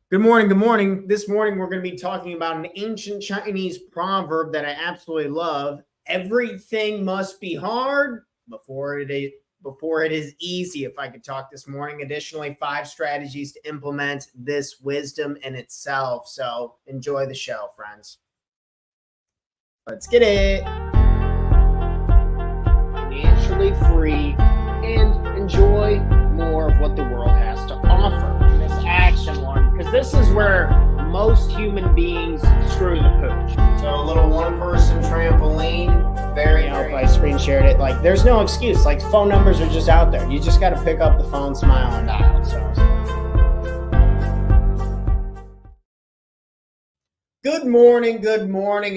Good morning. Good morning. This morning, we're going to be talking about an ancient Chinese proverb that I absolutely love. Everything must be hard before it is easy. If I could talk this morning, additionally, 5 strategies to implement this wisdom in itself. So enjoy the show, friends. Let's get it. Financially free and enjoy more of what the world has to offer. This action one, because this is where most human beings screw the pooch. So a little one-person trampoline, very I screen shared it. Like, there's no excuse. Like, phone numbers are just out there. You just got to pick up the phone, smile, and dial. So. Good morning,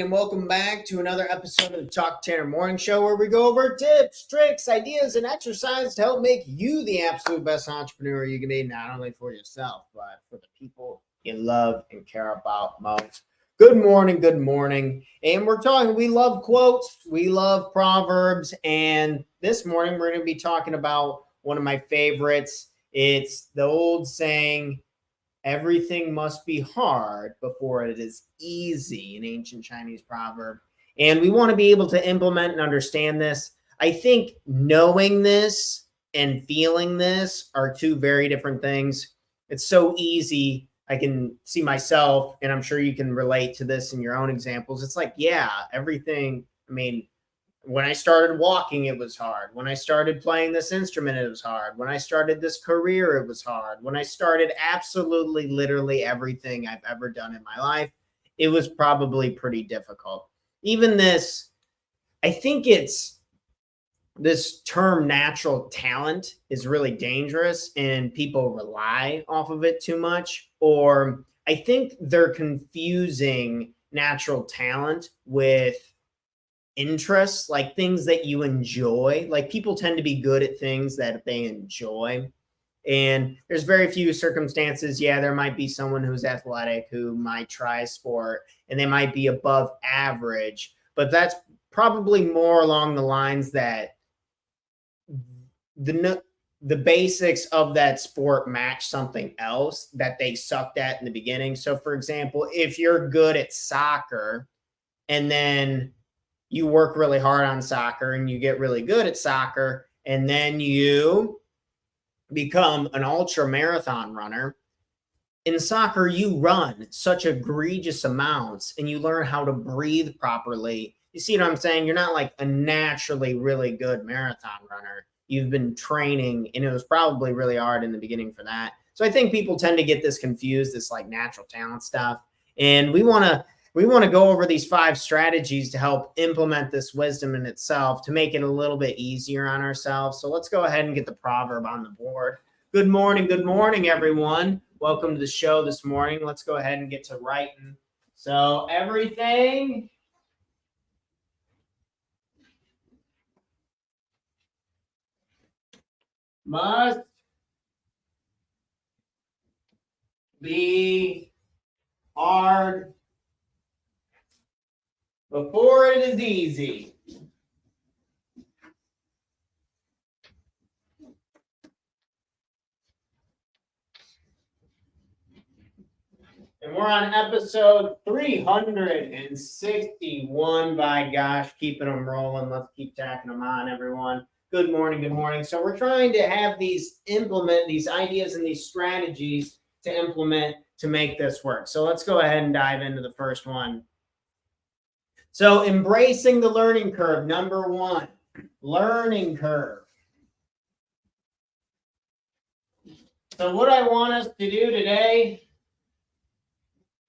and welcome back to another episode of the Talk Tanner Morning Show, where we go over tips, tricks, ideas, and exercise to help make you the absolute best entrepreneur you can be, not only for yourself, but for the people you love and care about most. Good morning, and we love quotes, we love proverbs, and this morning we're going to be talking about one of my favorites. It's the old saying, everything must be hard before it is easy, an ancient Chinese proverb. And we want to be able to implement and understand this. I think knowing this and feeling this are two very different things. It's so easy. I can see myself, and I'm sure you can relate to this in your own examples. It's like, yeah, everything. I mean, when I started walking, it was hard. When I started playing this instrument, it was hard. When I started this career, it was hard. When I started absolutely, literally everything I've ever done in my life, it was probably pretty difficult. Even this, I think this term natural talent is really dangerous and people rely off of it too much. Or I think they're confusing natural talent with interests, like things that you enjoy. Like, people tend to be good at things that they enjoy. And there's very few circumstances. Yeah, there might be someone who's athletic who might try a sport and they might be above average, but that's probably more along the lines that the basics of that sport match something else that they sucked at in the beginning. So, for example, if you're good at soccer and then you work really hard on soccer and you get really good at soccer, and then you become an ultra marathon runner. In soccer, you run such egregious amounts and you learn how to breathe properly. You see what I'm saying? You're not like a naturally really good marathon runner. You've been training, and it was probably really hard in the beginning for that. So I think people tend to get this confused, this like natural talent stuff. And we want to go over these 5 strategies to help implement this wisdom in itself to make it a little bit easier on ourselves. So let's go ahead and get the proverb on the board. Good morning, everyone. Welcome to the show this morning. Let's go ahead and get to writing. So everything must be hard before it is easy. And we're on episode 361, by gosh, keeping them rolling. Let's keep tacking them on, everyone. Good morning. So we're trying to have implement these ideas and these strategies to implement to make this work. So let's go ahead and dive into the first one. So embracing the learning curve, number 1, learning curve. So what I want us to do today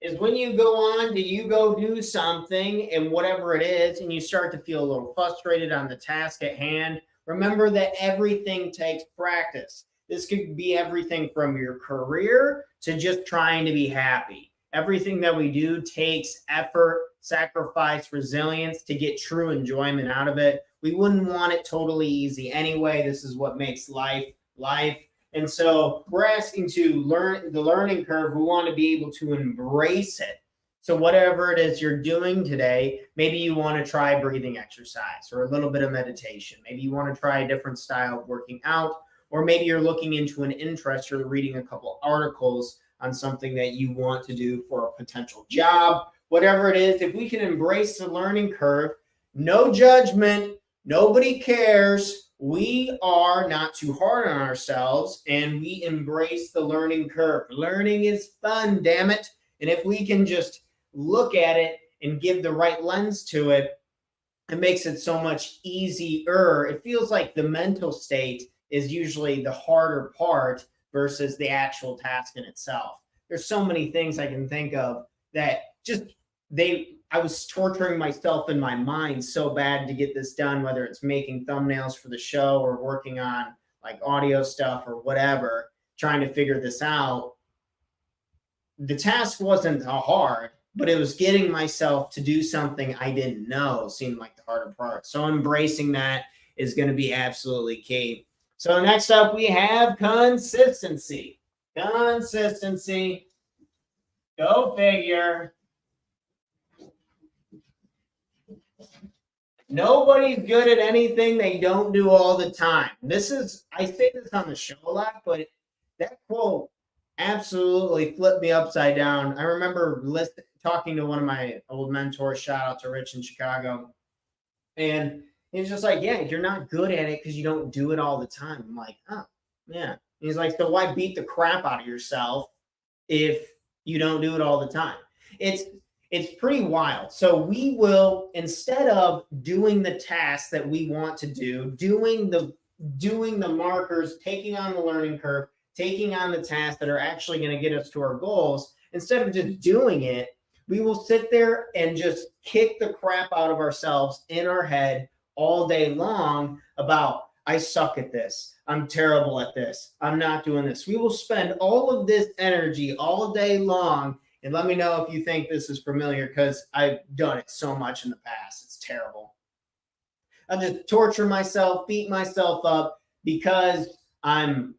is, when you go do something, and whatever it is, and you start to feel a little frustrated on the task at hand, remember that everything takes practice. This could be everything from your career to just trying to be happy. Everything that we do takes effort, sacrifice, resilience to get true enjoyment out of it. We wouldn't want it totally easy anyway. This is what makes life. And so we're asking to learn the learning curve. We want to be able to embrace it. So whatever it is you're doing today, maybe you want to try breathing exercise or a little bit of meditation. Maybe you want to try a different style of working out, or maybe you're looking into an interest, you're reading a couple articles on something that you want to do for a potential job, whatever it is. If we can embrace the learning curve, no judgment, nobody cares. We are not too hard on ourselves, and we embrace the learning curve. Learning is fun, damn it. And if we can just look at it and give the right lens to it, it makes it so much easier. It feels like the mental state is usually the harder part versus the actual task in itself. There's so many things I can think of that I was torturing myself in my mind so bad to get this done, whether it's making thumbnails for the show or working on like audio stuff or whatever, trying to figure this out. The task wasn't hard, but it was getting myself to do something I didn't know seemed like the harder part. So embracing that is going to be absolutely key. So next up, we have consistency. Consistency. Go figure. Nobody's good at anything they don't do all the time. I say this on the show a lot, but that quote absolutely flipped me upside down. I remember talking to one of my old mentors, shout out to Rich in Chicago. And he's just like, yeah, you're not good at it because you don't do it all the time. I'm like, oh, yeah. And he's like, so why beat the crap out of yourself if you don't do it all the time? It's pretty wild. So we will, instead of doing the tasks that we want to do, doing the markers, taking on the learning curve, taking on the tasks that are actually going to get us to our goals, instead of just doing it, we will sit there and just kick the crap out of ourselves in our head all day long about, I suck at this. I'm terrible at this. I'm not doing this. We will spend all of this energy all day long. And let me know if you think this is familiar, because I've done it so much in the past. It's terrible. I'll just torture myself, beat myself up because I'm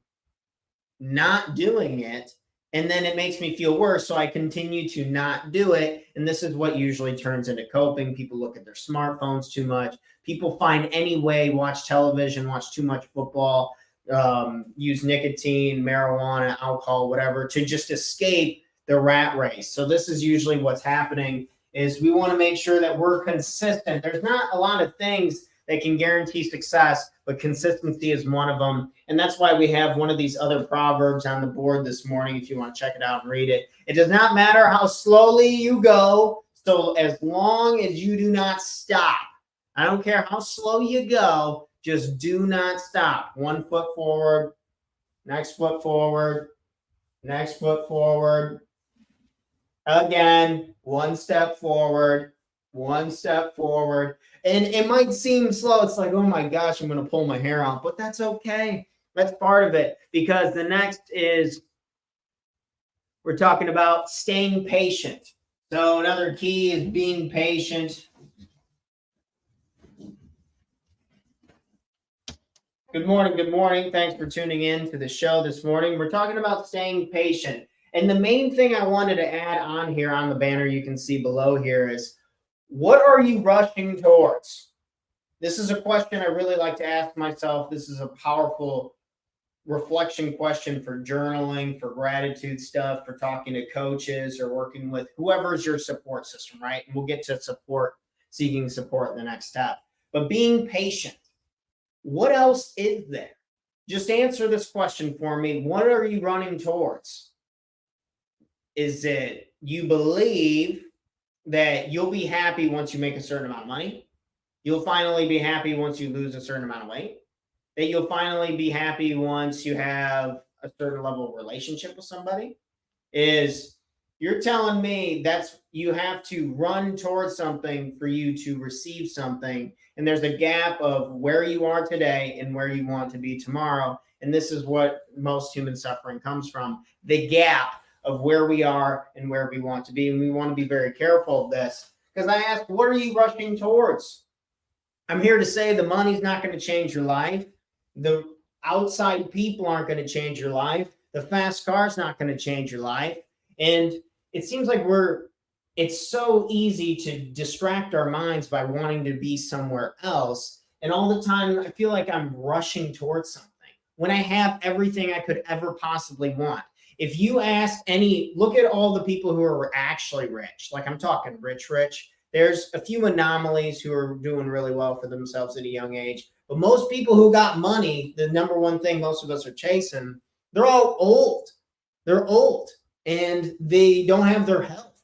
not doing it. And then it makes me feel worse. So I continue to not do it. And this is what usually turns into coping. People look at their smartphones too much. People find any way, watch television, watch too much football, use nicotine, marijuana, alcohol, whatever, to just escape the rat race. So this is usually what's happening, is we want to make sure that we're consistent. There's not a lot of things that can guarantee success, but consistency is one of them. And that's why we have one of these other proverbs on the board this morning, if you want to check it out and read it. It does not matter how slowly you go, so as long as you do not stop. I don't care how slow you go, just do not stop. 1 foot forward, next foot forward, next foot forward. Again, 1 step forward, 1 step forward. And it might seem slow. It's like, oh my gosh, I'm going to pull my hair out, but that's okay. That's part of it, because the next is, we're talking about staying patient. So another key is being patient. Good morning. Good morning. Thanks for tuning in to the show this morning. We're talking about staying patient. And the main thing I wanted to add on here on the banner you can see below here is, what are you rushing towards? This is a question I really like to ask myself. This is a powerful reflection question for journaling, for gratitude stuff, for talking to coaches or working with whoever's your support system, right? And we'll get to seeking support in the next step. But being patient, what else is there? Just answer this question for me. What are you running towards? Is it you believe that you'll be happy once you make a certain amount of money? You'll finally be happy once you lose a certain amount of weight? That you'll finally be happy once you have a certain level of relationship with somebody? Is you're telling me that's, you have to run towards something for you to receive something, and there's a gap of where you are today and where you want to be tomorrow. And this is what most human suffering comes from, the gap of where we are and where we want to be. And we want to be very careful of this, because I asked, what are you rushing towards? I'm here to say the money's not going to change your life. The outside people aren't going to change your life. The fast car's not going to change your life. And it seems like it's so easy to distract our minds by wanting to be somewhere else. And all the time, I feel like I'm rushing towards something when I have everything I could ever possibly want. If you ask look at all the people who are actually rich, like I'm talking rich. There's a few anomalies who are doing really well for themselves at a young age. But most people who got money, the number one thing most of us are chasing, they're all old. They're old and they don't have their health.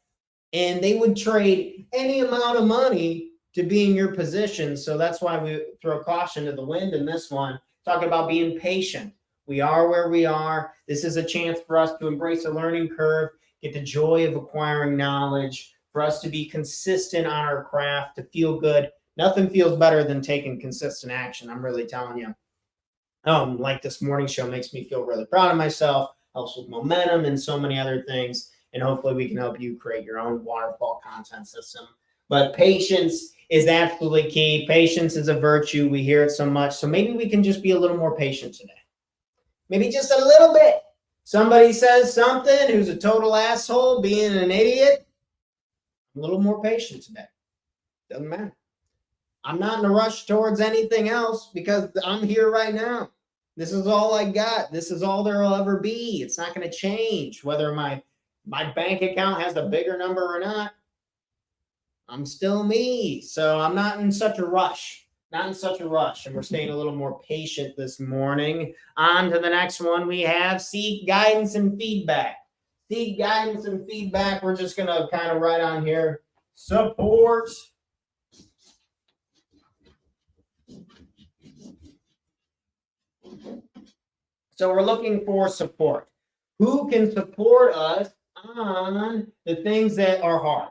And they would trade any amount of money to be in your position. So that's why we throw caution to the wind in this one, talking about being patient. We are where we are. This is a chance for us to embrace a learning curve, get the joy of acquiring knowledge, for us to be consistent on our craft, to feel good. Nothing feels better than taking consistent action. I'm really telling you. Like this morning show makes me feel really proud of myself, helps with momentum and so many other things. And hopefully we can help you create your own waterfall content system. But patience is absolutely key. Patience is a virtue. We hear it so much. So maybe we can just be a little more patient today. Maybe just a little bit. Somebody says something who's a total asshole, being an idiot. A little more patient today. Doesn't matter. I'm not in a rush towards anything else because I'm here right now. This is all I got. This is all there will ever be. It's not going to change whether my bank account has a bigger number or not. I'm still me. So I'm not in such a rush. And we're staying a little more patient this morning. On to the next one. We have seek guidance and feedback. Seek guidance and feedback. We're just going to kind of write on here. Support. So we're looking for support. Who can support us on the things that are hard?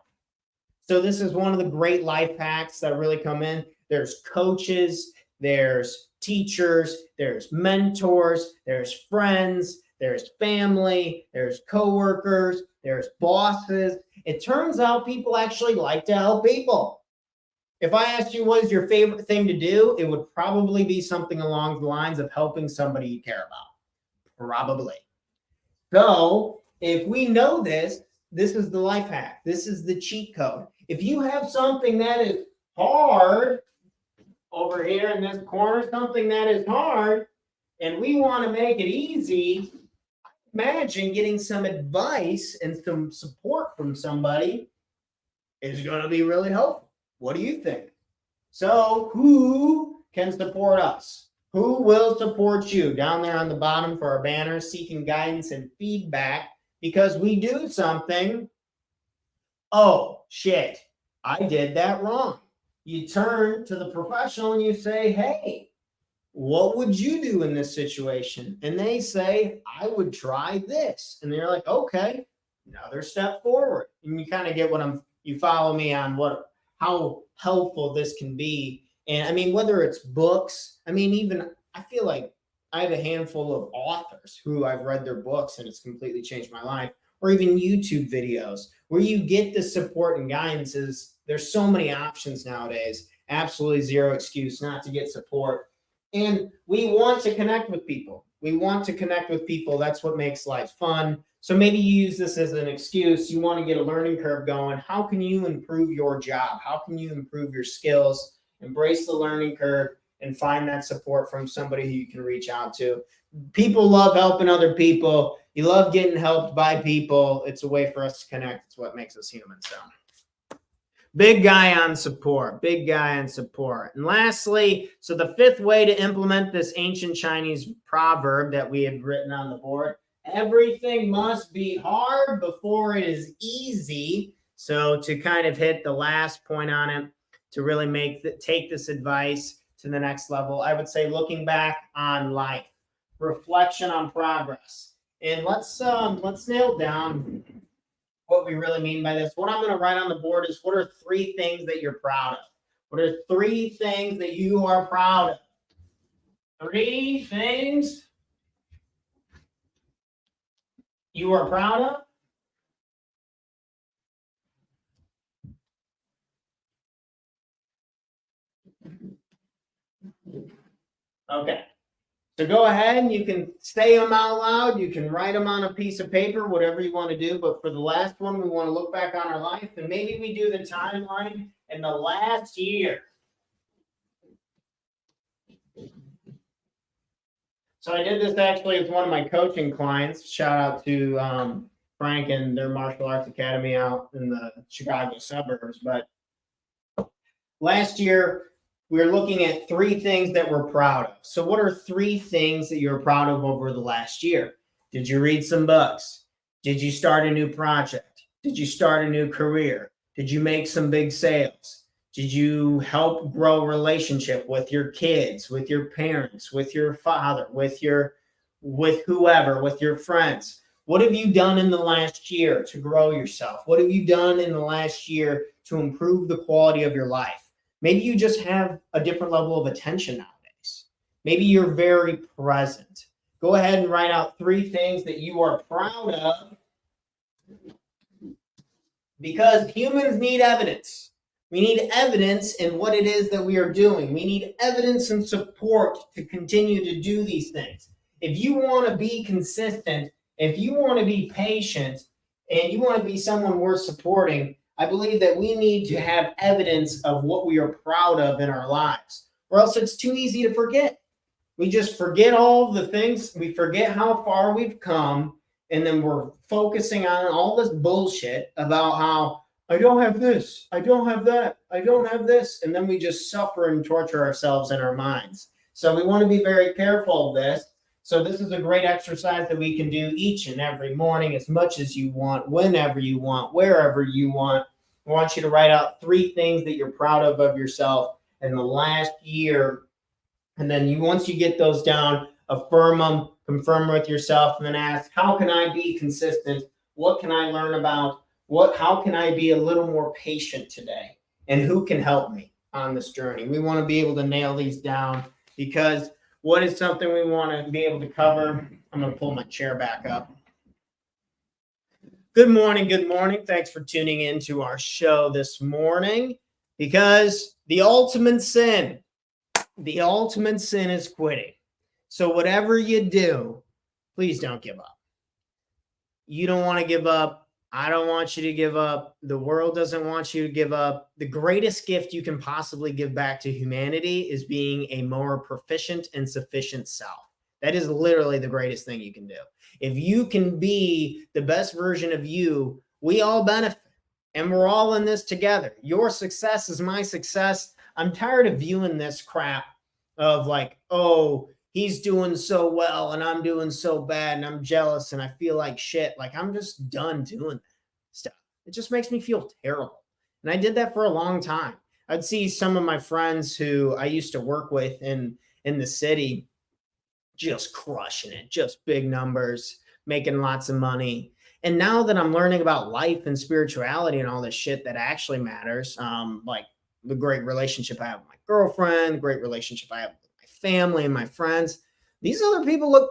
So this is one of the great life hacks that really come in. There's coaches, there's teachers, there's mentors, there's friends, there's family, there's coworkers, there's bosses. It turns out people actually like to help people. If I asked you what is your favorite thing to do, it would probably be something along the lines of helping somebody you care about. Probably. So if we know this is the life hack. This is the cheat code. If you have something that is hard over here in this corner, something that is hard, and we want to make it easy, imagine getting some advice and some support from somebody is going to be really helpful. What do you think? So who can support us? Who will support you? Down there on the bottom for our banner, seeking guidance and feedback, because we do something. Oh, shit, I did that wrong. You turn to the professional and you say, hey, what would you do in this situation? And they say, I would try this. And they're like, okay, another step forward. And you kind of get you follow me on how helpful this can be. And I mean, whether it's books, I feel like I have a handful of authors who I've read their books and it's completely changed my life, or even YouTube videos where you get the support and guidance. There's so many options nowadays. Absolutely zero excuse not to get support. And we want to connect with people. That's what makes life fun. So maybe you use this as an excuse. You want to get a learning curve going. How can you improve your job? How can you improve your skills? Embrace the learning curve and find that support from somebody who you can reach out to. People love helping other people. You love getting helped by people. It's a way for us to connect. It's what makes us human. So big guy on support. And lastly, so the fifth way to implement this ancient Chinese proverb that we had written on the board, everything must be hard before it is easy. So to kind of hit the last point on it, to really take this advice to the next level, I would say looking back on life, reflection on progress. And let's nail down what we really mean by this. What I'm going to write on the board is, what are 3 things that you're proud of? What are 3 things that you are proud of? 3 things you are proud of? Okay. So go ahead and you can say them out loud. You can write them on a piece of paper, whatever you want to do. But for the last one, we want to look back on our life, and maybe we do the timeline in the last year. So I did this actually with one of my coaching clients. Shout out to Frank and their martial arts academy out in the Chicago suburbs. But last year, we were looking at 3 things that we're proud of. So what are 3 things that you're proud of over the last year? Did you read some books? Did you start a new project? Did you start a new career? Did you make some big sales? Did you help grow a relationship with your kids, with your parents, with your father, with whoever, with your friends? What have you done in the last year to grow yourself? What have you done in the last year to improve the quality of your life? Maybe you just have a different level of attention nowadays. Maybe you're very present. Go ahead and write out 3 things that you are proud of, because humans need evidence. We need evidence in what it is that we are doing. We need evidence and support to continue to do these things. If you want to be consistent, if you want to be patient, and you want to be someone worth supporting, I believe that we need to have evidence of what we are proud of in our lives, or else it's too easy to forget. We just forget all the things. We forget how far we've come, and then we're focusing on all this bullshit about how I don't have this, I don't have that, I don't have this, and then we just suffer and torture ourselves in our minds. So we want to be very careful of this. So this is a great exercise that we can do each and every morning, as much as you want, whenever you want, wherever you want. I want you to write out 3 things that you're proud of yourself in the last year. And then once you get those down, affirm them, confirm with yourself, and then ask, how can I be consistent? What can I learn about? How can I be a little more patient today? And who can help me on this journey? We want to be able to nail these down, because what is something we want to be able to cover? I'm going to pull my chair back up. Good morning. Good morning. Thanks for tuning in to our show this morning, because the ultimate sin is quitting. So whatever you do, please don't give up. You don't want to give up. I don't want you to give up. The world doesn't want you to give up. The greatest gift you can possibly give back to humanity is being a more proficient and sufficient self. That is literally the greatest thing you can do. If you can be the best version of you, we all benefit, and we're all in this together. Your success is my success. I'm tired of viewing this crap of like, oh, he's doing so well and I'm doing so bad and I'm jealous and I feel like shit. Like, I'm just done doing that stuff. It just makes me feel terrible. And I did that for a long time. I'd see some of my friends who I used to work with in the city just crushing it, just big numbers, making lots of money. And now that I'm learning about life and spirituality and all this shit that actually matters, like the great relationship I have with my girlfriend, the great relationship I have with my family and my friends, these other people look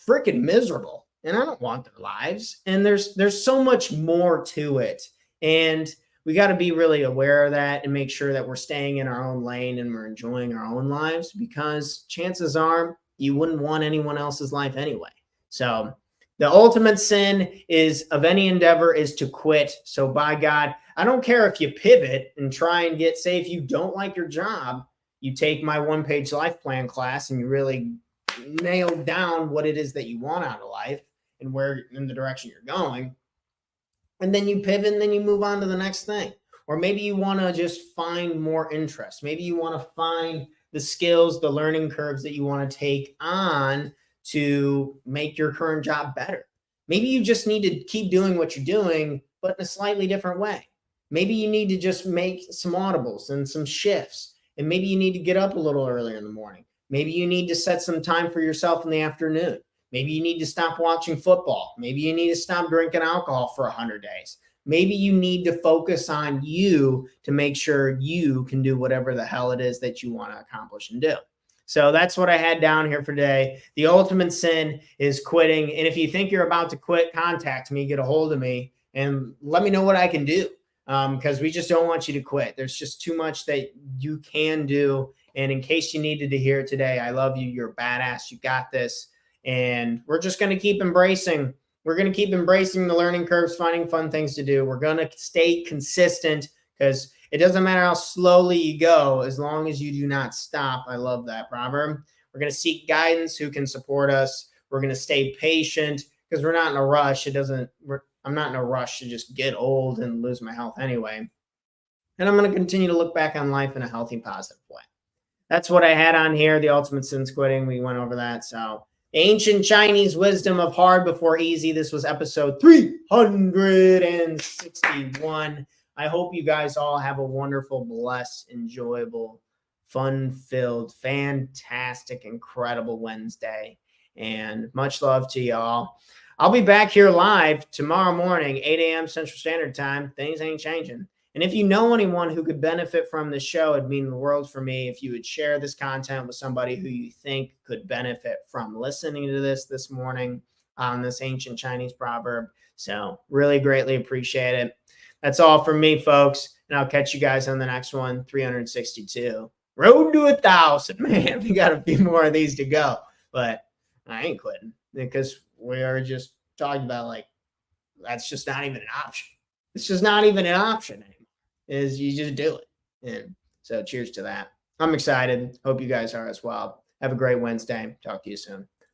freaking miserable, and I don't want their lives. And there's so much more to it. And we got to be really aware of that and make sure that we're staying in our own lane and we're enjoying our own lives, because chances are you wouldn't want anyone else's life anyway. So the ultimate sin of any endeavor is to quit. So by God, I don't care if you pivot and try and say if you don't like your job, you take my 1-page life plan class and you really nail down what it is that you want out of life and where in the direction you're going. And then you pivot and then you move on to the next thing. Or maybe you want to just find more interest. Maybe you want to find the skills, the learning curves that you want to take on to make your current job better. Maybe you just need to keep doing what you're doing, but in a slightly different way. Maybe you need to just make some audibles and some shifts. And maybe you need to get up a little earlier in the morning. Maybe you need to set some time for yourself in the afternoon. Maybe you need to stop watching football. Maybe you need to stop drinking alcohol for 100 days. Maybe you need to focus on you to make sure you can do whatever the hell it is that you want to accomplish and do. So that's what I had down here for today. The ultimate sin is quitting. And if you think you're about to quit, contact me, get a hold of me, and let me know what I can do. Because we just don't want you to quit. There's just too much that you can do. And in case you needed to hear it today, I love you. You're badass. You got this. And we're just going to keep embracing. We're going to keep embracing the learning curves, finding fun things to do. We're going to stay consistent, because it doesn't matter how slowly you go, as long as you do not stop. I love that proverb. We're going to seek guidance who can support us. We're going to stay patient because we're not in a rush. I'm not in a rush to just get old and lose my health anyway. And I'm going to continue to look back on life in a healthy, positive way. That's what I had on here. The ultimate sin's quitting. We went over that. So ancient Chinese wisdom of hard before easy. This was episode 361. I hope you guys all have a wonderful, blessed, enjoyable, fun-filled, fantastic, incredible Wednesday. And much love to y'all. I'll be back here live tomorrow morning, 8 a.m. Central Standard Time. Things ain't changing. And if you know anyone who could benefit from this show, it'd mean the world for me if you would share this content with somebody who you think could benefit from listening to this morning on this ancient Chinese proverb. So really greatly appreciate it. That's all from me, folks. And I'll catch you guys on the next one, 362. Road to 1,000. Man, we got a few more of these to go. But I ain't quitting because we are just talking about, like, that's just not even an option. It's just not even an option anymore. Is you just do it. And so cheers to that. I'm excited. Hope you guys are as well. Have a great Wednesday. Talk to you soon.